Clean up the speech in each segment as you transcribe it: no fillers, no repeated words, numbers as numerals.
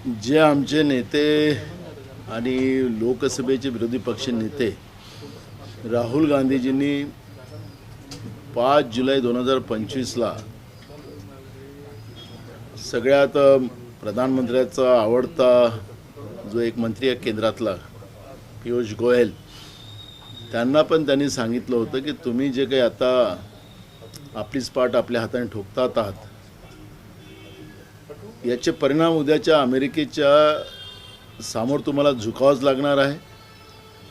जे आमचे नेते आणि लोकसभेचे विरोधी पक्ष नेते राहुल गांधीजींनी 5 जुलै 2025ला सगळ्यात प्रधानमंत्र्याचा आवडता जो एक मंत्री आहे केंद्रातला पीयूष गोयल त्यांना पण त्यांनी सांगितलं होतं की तुम्ही जे काही आता आपलीच पाठ आपल्या हाताने ठोकतात आहात याचे परिणाम उद्याच्या अमेरिकेच्या समोर तुम्हाला झुकावंच लागणार आहे।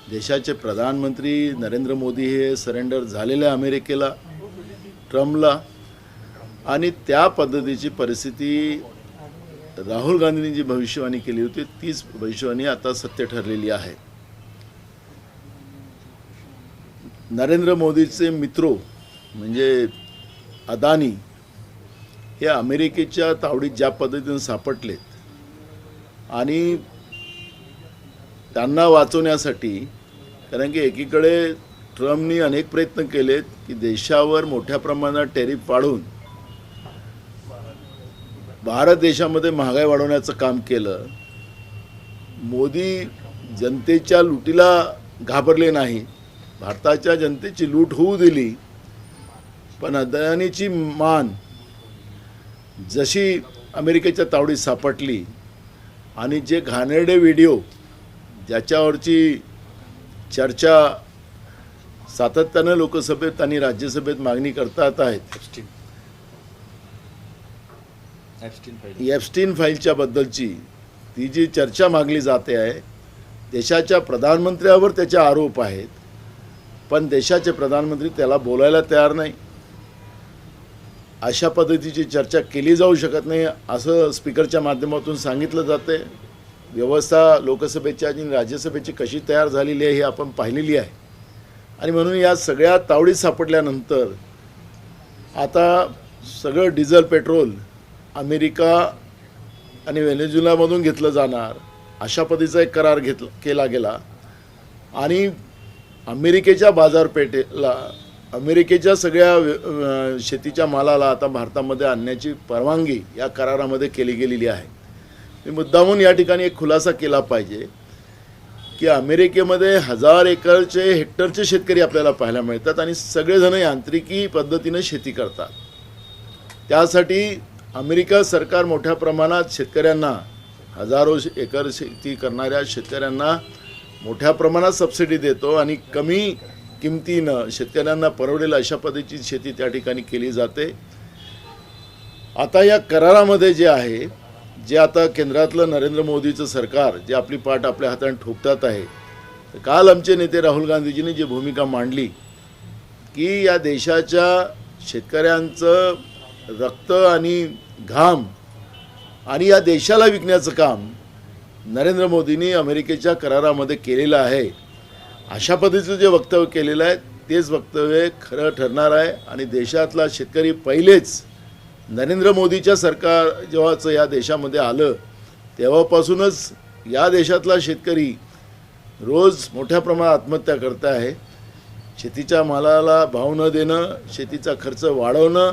देशाचे प्रधानमंत्री नरेंद्र मोदी हे सरेंडर झालेले अमेरिकेला ट्रम्पला आणि त्या पद्धतीची परिस्थिती राहुल गांधींनी जी भविष्यवाणी केली होती तीच भविष्यवाणी आता सत्य ठरलेली आहे। नरेंद्र मोदीचे मित्र म्हणजे अदानी हे अमेरिकेच्या तावडीत ज्या पद्धतीने सापडलेत आणि त्यांना वाचवण्यासाठी कारण की एकीकडे ट्रम्पनी अनेक प्रयत्न केलेत की देशावर मोठ्या प्रमाणात टॅरिफ वाढवून भारत देशामध्ये महागाई वाढवण्याचं काम केलं। मोदी जनतेच्या लुटीला घाबरले नाही, भारताच्या जनतेची लूट होऊ दिली, पण अदानीची मान जशी अमेरिकेच्या तावडीत सापडली आणि जे घाणेरडे व्हिडिओ ज्याच्यावरची चर्चा सातत्यानं लोकसभेत आणि राज्यसभेत मागणी करतात आहेत एप्स्टीन फाईलच्या बद्दलची ती जी चर्चा मागली जाते आहे, देशाच्या प्रधानमंत्र्यावर त्याचे आरोप आहेत पण देशाचे प्रधानमंत्री त्याला बोलायला तयार नाही। अशा पद्धतीची चर्चा केली जाऊ शकत नाही असं स्पीकरच्या माध्यमातून सांगितलं जाते। व्यवस्था लोकसभेची आणि राज्यसभेची कशी तयार झालेली आहे हे आपण पाहिलेली आहे आणि म्हणून या सगळ्या तावडीत सापडल्यानंतर आता सगळं डिझेल पेट्रोल अमेरिका आणि व्हेनेझुएलामधून घेतलं जाणार अशा पद्धतीचा एक करार केला गेला आणि अमेरिकेच्या बाजारपेठेला अमेरिकेच्या सगळ्या शेतीच्या मालाला आता भारतामध्ये आणण्याची परवानगी या करारामध्ये केली गेलेली आहे। मी मुद्दामून या ठिकाणी एक खुलासा केला पाहिजे की अमेरिकेमध्ये 1000 एकरचे हेक्टरचे शेतकरी आपल्याला पाहायला मिळतात आणि सगळेजण यांत्रिकी पद्धतीने शेती करतात। त्यासाठी अमेरिका सरकार मोठ्या प्रमाणात शेतकऱ्यांना हजारो एकर शेती करणाऱ्या शेतकऱ्यांना मोठ्या प्रमाणात सबसिडी देतो आणि कमी किमतीनं शेतकऱ्यांना परवडेल अशा पद्धतीची शेती त्या ठिकाणी केली जाते। आता या करारामध्ये जे आहे जे आता केंद्रातलं नरेंद्र मोदीचं सरकार जे आपली पाठ आपल्या हाताने ठोकतात आहे, तर काल आमचे नेते राहुल गांधीजींनी जी भूमिका मांडली की या देशाच्या शेतकऱ्यांचं रक्त आणि घाम आणि या देशाला विकण्याचं काम नरेंद्र मोदींनी अमेरिकेच्या करारामध्ये केलेलं आहे। अशा पद्धतीचं जे वक्तव्य केलेलं आहे तेच वक्तव्य खरं ठरणार आहे आणि देशातला शेतकरी पहिलेच नरेंद्र मोदीच्या सरकार जेव्हाचं या देशामध्ये आलं तेव्हापासूनच या देशातला शेतकरी रोज मोठ्या प्रमाणात आत्महत्या करत आहे। शेतीच्या मालाला भाव न देणं, शेतीचा खर्च वाढवणं,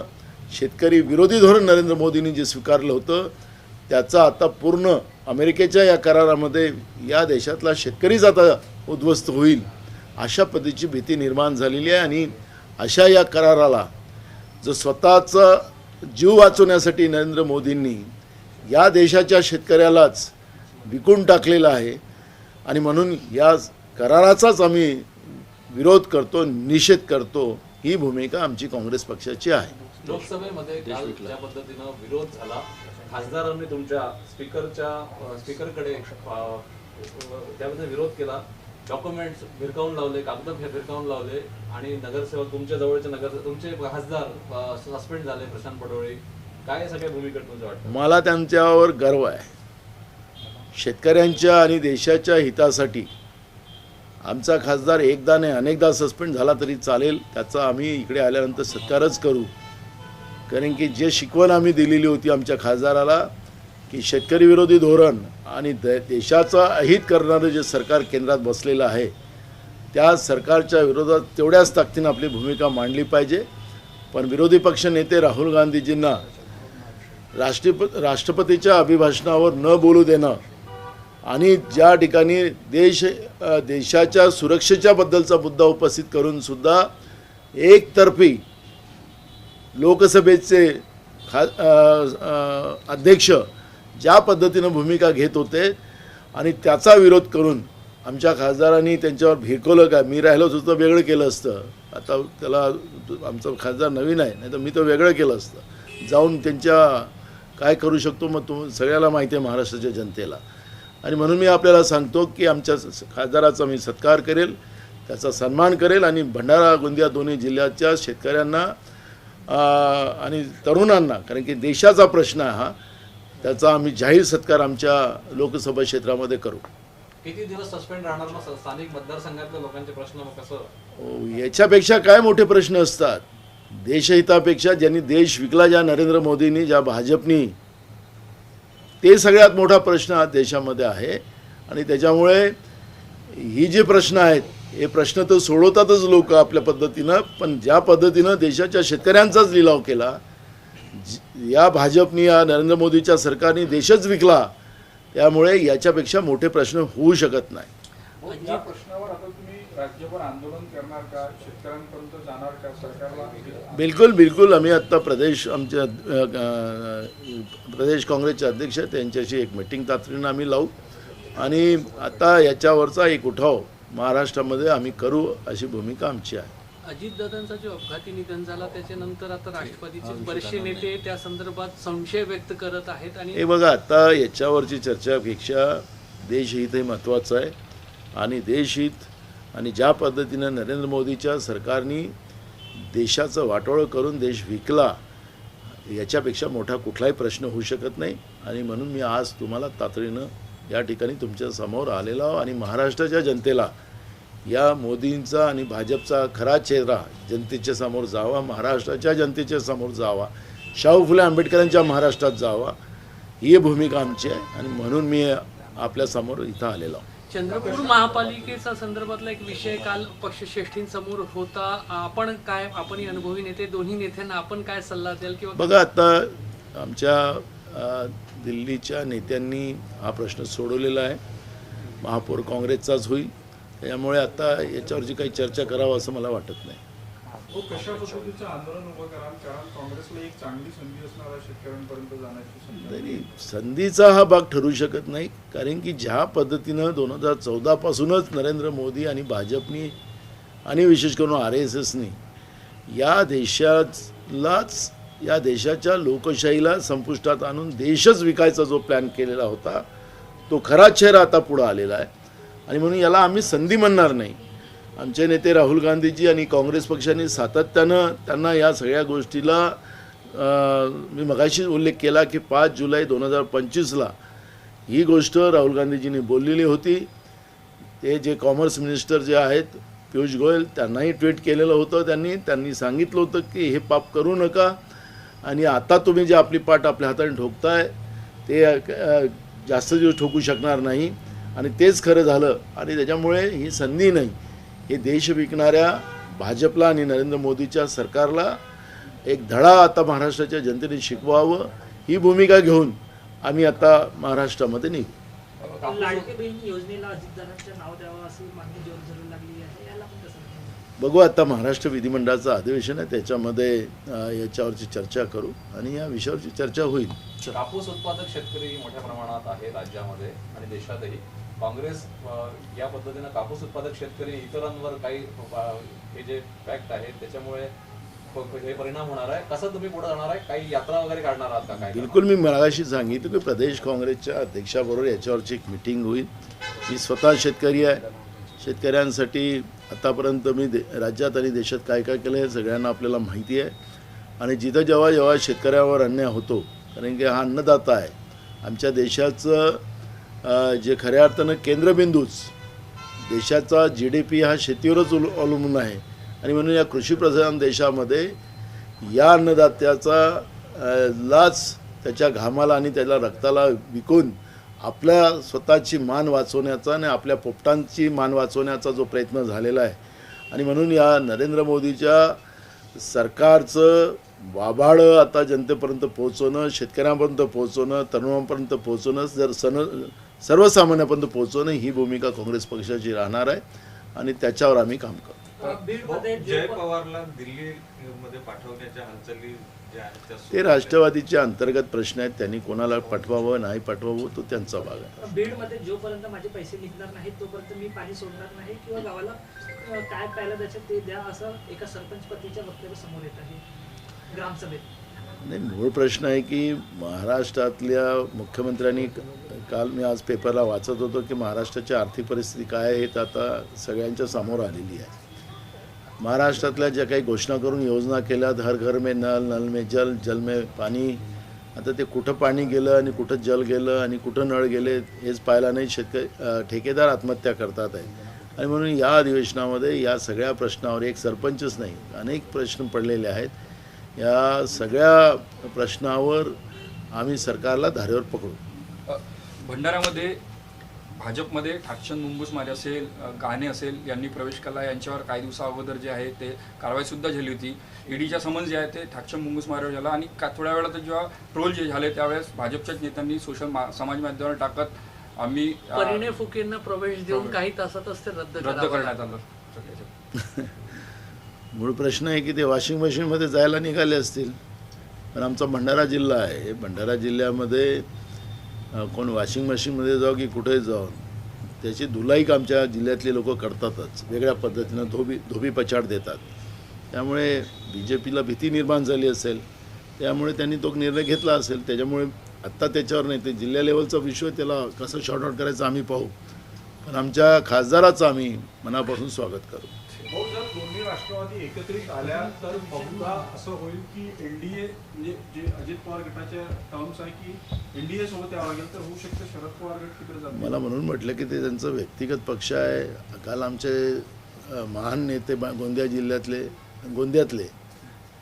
शेतकरी विरोधी धोरण नरेंद्र मोदींनी जे स्वीकारलं होतं त्याचा आता पूर्ण अमेरिकेच्या या करारामध्ये या देशातला शेतकरीच आता उद्ध्वस्त होईल अशा पद्धतीची भीती निर्माण झालेली आहे आणि अशा या कराराला जो स्वतःचा जीव वाचवण्यासाठी नरेंद्र मोदींनी या देशाच्या शेतकऱ्यालाच विकून टाकलेला आहे आणि म्हणून या कराराचाच आम्ही विरोध करतो, निषेध करतो। ही भूमिका आमची काँग्रेस पक्षाची आहे। लोकसभेमध्ये काल ज्या पद्धतीनं विरोध झाला, खासदारांनी तुमच्या स्पीकरकडे त्यामध्ये विरोध केला, डॉक्युमेंट्स भिरकावून लावले, कागद भिरकावून लावले आणि नगरसेवक तुमच्या जवळचे तुमचे खासदार सस्पेंड झाले, प्रशांत पडोळे, काय सगळ्या भूमिका तुमचं वाटतं? मला त्यांच्यावर गर्व आहे। शेतकऱ्यांच्या आणि देशाच्या हितासाठी आमचा खासदार एकदा नाही अनेकदा सस्पेंड झाला तरी चालेल, त्याचा आम्ही इकडे आल्यानंतर सत्कारच करू। कारण की जे शिकवण आम्ही दिलेली होती आमच्या खासदाराला की शेतकरी विरोधी धोरण आणि देशाचं अहित करणारं जे सरकार केंद्रात बसलेलं आहे त्या सरकारच्या विरोधात तेवढ्याच ताकदीने आपली भूमिका मांडली पाहिजे। पण विरोधी पक्ष नेते राहुल गांधीजींना राष्ट्रपतीच्या अभिभाषणावर न बोलू देणं आणि ज्या ठिकाणी देशाच्या सुरक्षेच्या बद्दलचा मुद्दा उपस्थित करून सुद्धा एकतर्फी लोकसभेचे अध्यक्ष ज्या पद्धतीनं भूमिका घेत होते आणि त्याचा विरोध करून आमच्या खासदारांनी त्यांच्यावर भिरकवलं का. मी राहिलो होतो तर वेगळं केलं असतं. आता त्याला आमचा खासदार नवीन आहे, नाही तर मी तर वेगळं केलं असतं. जाऊन त्यांच्या काय करू शकतो मग सगळ्याला माहिती आहे महाराष्ट्राच्या जनतेला. आणि म्हणून मी आपल्याला सांगतो की आमच्या खासदाराचा मी सत्कार करेल, त्याचा सन्मान करेल आणि भंडारा गोंदिया दोन्ही जिल्ह्याच्या शेतकऱ्यांना आणि तरुणांना, कारण की देशाचा प्रश्न आहे हा, त्याचा आम्ही जाहीर सत्कार आमच्या लोकसभा क्षेत्रामध्ये करू. किती दिवस सस्पेंड राहणार मग स्थानिक मतदारसंघातल्या लोकांचे प्रश्न मग कसं? याच्यापेक्षा काय मोठे प्रश्न असतात देशहितापेक्षा. ज्यांनी देश विकला, ज्या नरेंद्र मोदींनी, ज्या भाजपनी, ते सगळ्यात मोठा प्रश्न हा देशामध्ये आहे. आणि त्याच्यामुळे ही जे प्रश्न आहेत हे प्रश्न तर सोडवतातच लोक आपल्या पद्धतीनं, पण ज्या पद्धतीनं देशाच्या शेतकऱ्यांचाच लिलाव केला या भाजपनी, या नरेंद्र मोदीच्या सरकारने देशच विकला, त्यामुळे याच्यापेक्षा मोठे प्रश्न होऊ शकत नाही. या प्रश्नावर आता तुम्ही राज्यभर आंदोलन करणार का, शेतकऱ्यांपर्यंत जाणार का सरकारला? बिलकुल बिलकुल. आम्ही आत्ता आमच्या प्रदेश काँग्रेसचे अध्यक्ष आहेत, त्यांच्याशी एक मीटिंग तातडीनं आम्ही लावू आणि आता याच्यावरचा एक उठाव महाराष्ट्रामध्ये आम्ही करू अशी भूमिका आमची आहे. अजितदादांचा जो अपघाती निधन झाला त्याच्यानंतर आता राष्ट्रवादीचे बरेचसे नेते त्या संदर्भात संशय व्यक्त करत आहेत. आणि हे बघा, आता याच्यावरची चर्चापेक्षा देशहित हे महत्त्वाचं आहे. आणि देशहित आणि ज्या पद्धतीनं नरेंद्र मोदीच्या सरकारने देशाचं वाटोळं करून देश विकला, याच्यापेक्षा मोठा कुठलाही प्रश्न होऊ शकत नाही. आणि म्हणून मी आज तुम्हाला तातडीनं या ठिकाणी तुमच्या समोर आलेलो आहो आणि महाराष्ट्राच्या जनतेला या मोदींचा आणि भाजपचा खरा चेहरा जनतेच्या समोर जावा, महाराष्ट्राच्या जनतेच्या समोर जावा, शाहू फुले आंबेडकरांच्या महाराष्ट्रात जावा, ही भूमिका आमची आहे. आणि म्हणून मी आपल्यासमोर इथं आलेलो आहो. चंद्रपूर महापालिकेचा संदर्भातला एक विषय काल पक्षश्रेष्ठींसमोर होता. आपण अनुभवी नेते, दोन्ही नेत्यांना आपण काय सल्ला द्याल? किंवा बघा, आता आमच्या दिल्लीच्या नेत्यांनी हा प्रश्न सोडवलेला आहे. महापौर काँग्रेसचाच होईल, त्यामुळे आता याच्यावरची काही चर्चा करावं असं मला वाटत नाही. कशा पद्धतीचं आंदोलन उभं कराल? कारण काँग्रेसला एक चांगली संधी असणार आहे शेतकऱ्यांपर्यंत जाण्याची संधी. तरी संधीचा हा भाग ठरू शकत नाही, कारण की ज्या पद्धतीनं 2014 पासूनच नरेंद्र मोदी आणि भाजपनी आणि विशेष करून RSSनी या देशाच्या लोकशाहीला संपुष्टात आणून देशच विकायचा जो प्लॅन केलेला होता तो खरा चेहरा आता पुढे आलेला आहे. आणि म्हणून याला आम्ही संधी म्हणणार नाही. आमचे नेते राहुल गांधीजी आणि काँग्रेस पक्षाने सातत्यानं त्यांना या सगळ्या गोष्टीला मी मगाशी उल्लेख केला की 5 जुलै 2025ला ही गोष्ट राहुल गांधीजींनी बोललेली होती. ते जे कॉमर्स मिनिस्टर जे आहेत पियुष गोयल, त्यांनाही ट्विट केलेलं होतं. त्यांनी सांगितलं होतं की हे पाप करू नका आणि आता तुम्ही जे आपली पाठ आपल्या हाताने ठोकताय ते जास्त दिवस ठोकू शकणार नाही. आणि तेच खरं झालं. आणि त्याच्यामुळे ही संधी नाही, हे देश विकणाऱ्या भाजपला आणि नरेंद्र मोदीच्या सरकारला एक धडा आता महाराष्ट्राच्या जनतेने शिकवावं, ही भूमिका घेऊन आम्ही आता महाराष्ट्रामध्ये निघू. लाडकी बहीण योजनेला अजितदादांचं नाव द्यावं अशी मागणी जोर धरू लागली आहे. याला पण कसं बघू, आता महाराष्ट्र विधिमंडळाचं अधिवेशन आहे, त्याच्यामध्ये याच्यावरची चर्चा करू आणि या विषयावरची चर्चा होईल. कापूस उत्पादक शेतकरी मोठ्या प्रमाणात आहे राज्यामध्ये आणि देशातही. काँग्रेस या पद्धतीनं कापूस उत्पादक शेतकरी इतरांवर काही हे जे फॅक्ट आहे त्याच्यामुळे हे परिणाम होणार आहे. कसं तुम्ही पुढे जाणार आहे? काही यात्रा वगैरे काढणार आहात का? काय बिलकुल. मी मगाशी सांगितलं की प्रदेश काँग्रेसच्या अध्यक्षाबरोबर याच्यावरची एक मीटिंग होईल. मी स्वतः शेतकरी आहे. शेतकऱ्यांसाठी आतापर्यंत मी राज्यात आणि देशात काय काय केलं हे सगळ्यांना आपल्याला माहिती आहे. आणि जिथं जेव्हा शेतकऱ्यावर अन्याय होतो, कारण की हा अन्नदाता आहे, आमच्या देशाचं जे खऱ्या अर्थानं केंद्रबिंदूच, देशाचा GDP हा शेतीवरच अवलंबून आहे. आणि म्हणून या कृषीप्रधान देशामध्ये या अन्नदात्याचा लाच त्याच्या घामाला आणि त्याला रक्ताला विकून आपल्या स्वतःची मान वाचवण्याचा आणि आपल्या पोपटांची मान वाचवण्याचा जो प्रयत्न झालेला आहे. आणि म्हणून या नरेंद्र मोदीच्या सरकारचं वाभाळं आता जनतेपर्यंत पोहोचवणं, शेतकऱ्यांपर्यंत पोहोचवणं, तरुणांपर्यंत पोहोचवणं, सर्वसामान्यापर्यंत पोहोचवणं ही भूमिका काँग्रेस पक्षाची राहणार आहे आणि त्याच्यावर आम्ही काम करू. बीडमध्ये जय पवारला दिल्लीमध्ये पाठवण्याच्या हालचाली ज्या आहेत त्या ते राष्ट्रवादीच्या अंतर्गत प्रश्न आहेत. त्यांनी कोणाला पाठवावं नाही पाठवावं तो त्यांचा भाग आहे. बीडमध्ये जोपर्यंत माझे पैसे निघणार नाहीत तोपर्यंत मी पाणी सोडणार नाही किंवा गावाला काय प्यायला द्यायचं ते द्या, असं एका सरपंच पतीच्या वक्तव्य समोर येत आहे ग्रामसभेत. नाही, मूळ प्रश्न आहे की महाराष्ट्रातल्या मुख्यमंत्र्यांनी काल मी आज पेपरला वाचत होतो की महाराष्ट्राची आर्थिक परिस्थिती काय आहे तर आता सगळ्यांच्या समोर आलेली आहे. महाराष्ट्रातल्या ज्या काही घोषणा करून योजना केल्या, हर घर में नल, नल में जल, जल में पाणी, आता ते कुठं पाणी गेलं आणि कुठं जल गेलं आणि कुठं नळ गेले हेच पाहायला नाही. ठेकेदार आत्महत्या करतात आहे आणि म्हणून या अधिवेशनामध्ये या सगळ्या प्रश्नावर एक सरपंचच नाही अनेक प्रश्न पडलेले आहेत. या सगळ्या प्रश्नावर आम्ही सरकारला धारेवर पकडू. भंडाऱ्यामध्ये भाजपमध्ये ठाकचंद मुंगूसमारे असेल, गाणे असेल यांनी प्रवेश केला. यांच्यावर काही दिवसा अगोदर जे आहे ते कारवाईसुद्धा झाली होती. ईडीच्या समन्स जे आहे ते ठाकचंद मुंगूसमारेवर झाला आणि थोड्या वेळात जेव्हा ट्रोल जे झाले त्यावेळेस भाजपच्याच नेत्यांनी समाज माध्यमावर टाकत आम्ही परिणय फुकेंना प्रवेश देऊन काही तासातच ते रद्द करण्यात आलं. मूळ प्रश्न आहे की ते वॉशिंग मशीनमध्ये जायला निघाले असतील, पण आमचा भंडारा जिल्हा आहे. भंडारा जिल्ह्यामध्ये कोण वॉशिंग मशीनमध्ये जाऊ की कुठेही जाऊन त्याची धुलाई आमच्या जिल्ह्यातले लोक करतातच. वेगळ्या पद्धतीनं धोबी पछाड देतात. त्यामुळे BJPला भीती निर्माण झाली असेल, त्यामुळे त्यांनी तो निर्णय घेतला असेल. त्याच्यामुळे आत्ता त्याच्यावर नाही, ते जिल्हा लेवलचा विषय त्याला कसं शॉर्ट आउट करायचं आम्ही पाहू, पण आमच्या खासदाराचं आम्ही मनापासून स्वागत करू. भाऊ, जर दोन्ही राष्ट्रवादी एकत्रित आल्या तर बहुधा असं होईल की एनडीए म्हणजे जे अजित पवार गटाच्या टर्म्स आहे की एनडीए सोबत यावं लागेल, तर होऊ शकतं शरद पवार गट तिकडे जातील. मला म्हणून म्हटलं की ते त्यांचं व्यक्तिगत पक्ष आहे. काल आमचे महान नेते गोंदियातले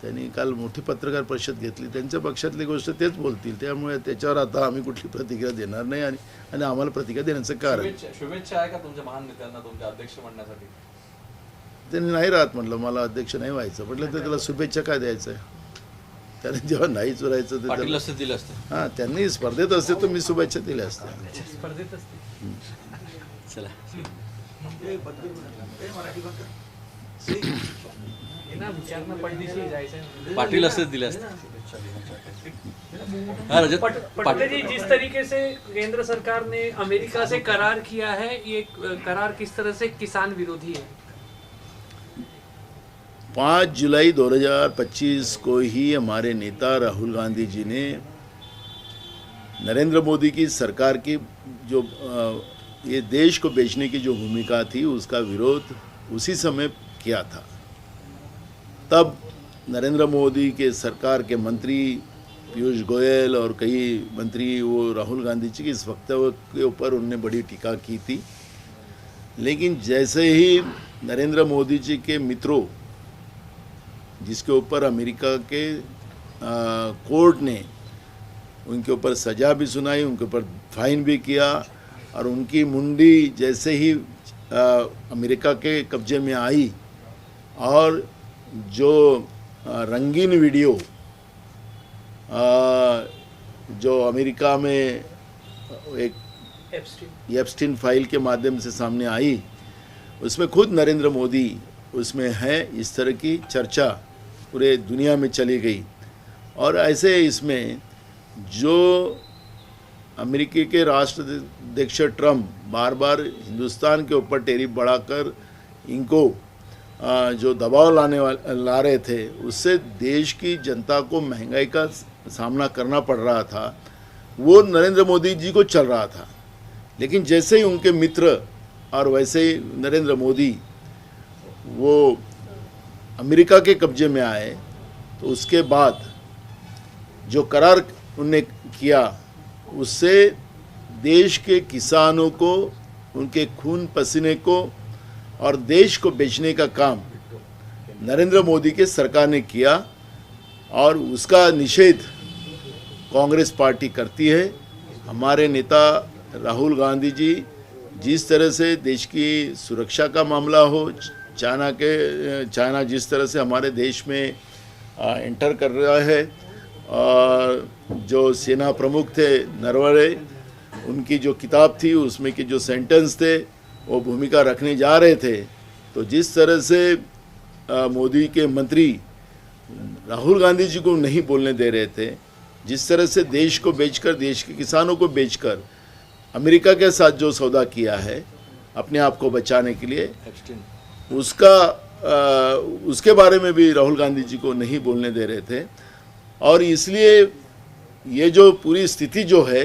त्यांनी काल मोठी पत्रकार परिषद घेतली. त्यांच्या पक्षातली गोष्ट तेच बोलतील, त्यामुळे त्याच्यावर आता आम्ही कुठली प्रतिक्रिया देणार नाही आणि आम्हाला प्रतिक्रिया देण्याचं कारण शुभेच्छा आहे का तुमच्या महान नेत्यांना तुमच्या अध्यक्ष म्हणण्यासाठी? त्यांनी नाही राहत म्हटलं, मला अध्यक्ष नाही व्हायचं म्हटलं, तर त्याला शुभेच्छा काय द्यायचं आहे? त्याने जेव्हा नाहीच राहायचं तर पाटील असते दिलं असतं. हां, त्यांनी स्पर्धेत असते तर मी शुभेच्छा दिल्या असत्या. स्पर्धेत असते. चला ना विचारणं पडदिशी जायचं. पाटील असते दिले असते. हाँ रजत, पटले जी, जिस तरीके से केंद्र सरकार ने अमेरिका से करार किया है, ये करार किस तरह से किसान विरोधी है? 5 जुलाई 2025 को ही हमारे नेता राहुल गांधी जी ने नरेंद्र मोदी की सरकार की जो ये देश को बेचने की जो भूमिका थी उसका विरोध उसी समय किया था. तब नरेंद्र मोदी के सरकार के मंत्री पीयूष गोयल और कई मंत्री वो राहुल गांधी जी के इस वक्तव्य के ऊपर उन्होंने बड़ी टीका की थी. लेकिन जैसे ही नरेंद्र मोदी जी के मित्रों, जिसके ऊपर अमेरिका के कोर्ट ने उनके ऊपर सज़ा भी सुनाई, उनके ऊपर फाइन भी किया, और उनकी मुंडी जैसे ही अमेरिका के कब्जे में आई और जो रंगीन वीडियो जो अमेरिका में एक एप्स्टीन फाइल के माध्यम से सामने आई, उसमें खुद नरेंद्र मोदी उसमें है. इस तरह की चर्चा पूरे दुनिया में चली गई. और ऐसे इसमें जो अमेरिकी के राष्ट्राध्यक्ष ट्रम्प बार बार हिंदुस्तान के ऊपर टैरिफ बढ़ाकर इनको जो दबाव ला रहे थे, उससे देश की जनता को महंगाई का सामना करना पड़ रहा था, वो नरेंद्र मोदी जी को चल रहा था. लेकिन जैसे ही उनके मित्र और वैसे ही नरेंद्र मोदी वो अमेरिका के कब्जे में आए, तो उसके बाद जो करार उन्होंने किया उससे देश के किसानों को, उनके खून पसीने को और देश को बेचने का काम नरेंद्र मोदी के सरकार ने किया. और उसका निषेध कांग्रेस पार्टी करती है. हमारे नेता राहुल गांधी जी जिस तरह से देश की सुरक्षा का मामला हो, चाइना जिस तरह से हमारे देश में एंटर कर रहा है। और जो सेना प्रमुख थे नरवणे, उनकी जो किताब थी उसमें की जो सेंटेंस थे वो भूमिका रखने जा रहे थे। तो जिस तरह से मोदी के मंत्री राहुल गांधी जी को नहीं बोलने दे रहे थे, जिस तरह से देश को बेचकर, देश के किसानों को बेचकर अमेरिका के साथ जो सौदा किया है अपने आप को बचाने के लिए, उसके बारे में भी राहुल गांधी जी को नहीं बोलने दे रहे थे। और इसलिए ये जो पूरी स्थिति जो है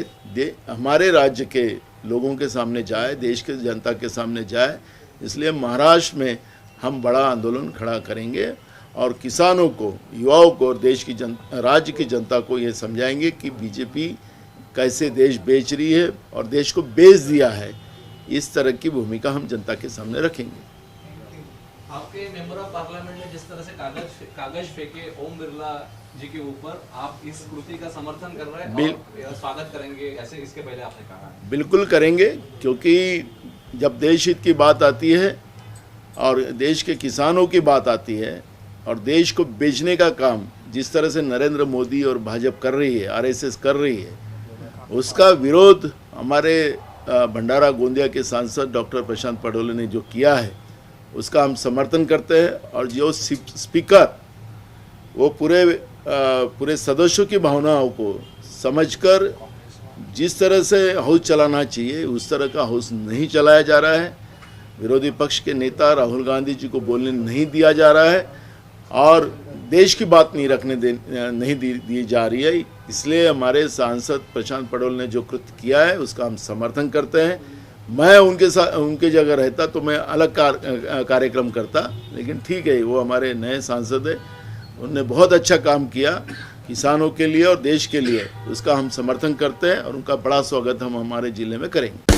हमारे राज्य के लोगों के सामने जाए, देश के जनता के सामने जाए, इसलिए महाराष्ट्र में हम बड़ा आंदोलन खड़ा करेंगे और किसानों को, युवाओं को और देश की राज्य की जनता को ये समझाएंगे कि बीजेपी कैसे देश बेच रही है और देश को बेच दिया है। इस तरह की भूमिका हम जनता के सामने रखेंगे। आपके मेंबर ऑफ पार्लियामेंट ने जिस तरह से कागज फेंके ओम बिरला जी के ऊपर, आप इस कृति का समर्थन कर रहे हैं और स्वागत करेंगे, ऐसे इसके पहले आपने कहा? बिल्कुल करेंगे, क्योंकि जब देश हित की बात आती है और देश के किसानों की बात आती है और देश को बेचने का काम जिस तरह से नरेंद्र मोदी और भाजपा कर रही है, आरएसएस कर रही है, उसका विरोध हमारे भंडारा गोंदिया के सांसद डॉक्टर प्रशांत पटोले ने जो किया है उसका हम समर्थन करते हैं। और जो स्पीकर वो पूरे सदस्यों की भावनाओं को समझकर जिस तरह से हाउस चलाना चाहिए उस तरह का हाउस नहीं चलाया जा रहा है। विरोधी पक्ष के नेता राहुल गांधी जी को बोलने नहीं दिया जा रहा है और देश की बात नहीं दी जा रही है। इसलिए हमारे सांसद प्रशांत पटोले ने जो कृत्य किया है उसका हम समर्थन करते हैं। मैं उनके जगह रहता तो मैं अलग कार्यक्रम करता, लेकिन ठीक है, वो हमारे नए सांसद है, उन्होंने बहुत अच्छा काम किया किसानों के लिए और देश के लिए, उसका हम समर्थन करते हैं और उनका बड़ा स्वागत हम हमारे जिले में करेंगे।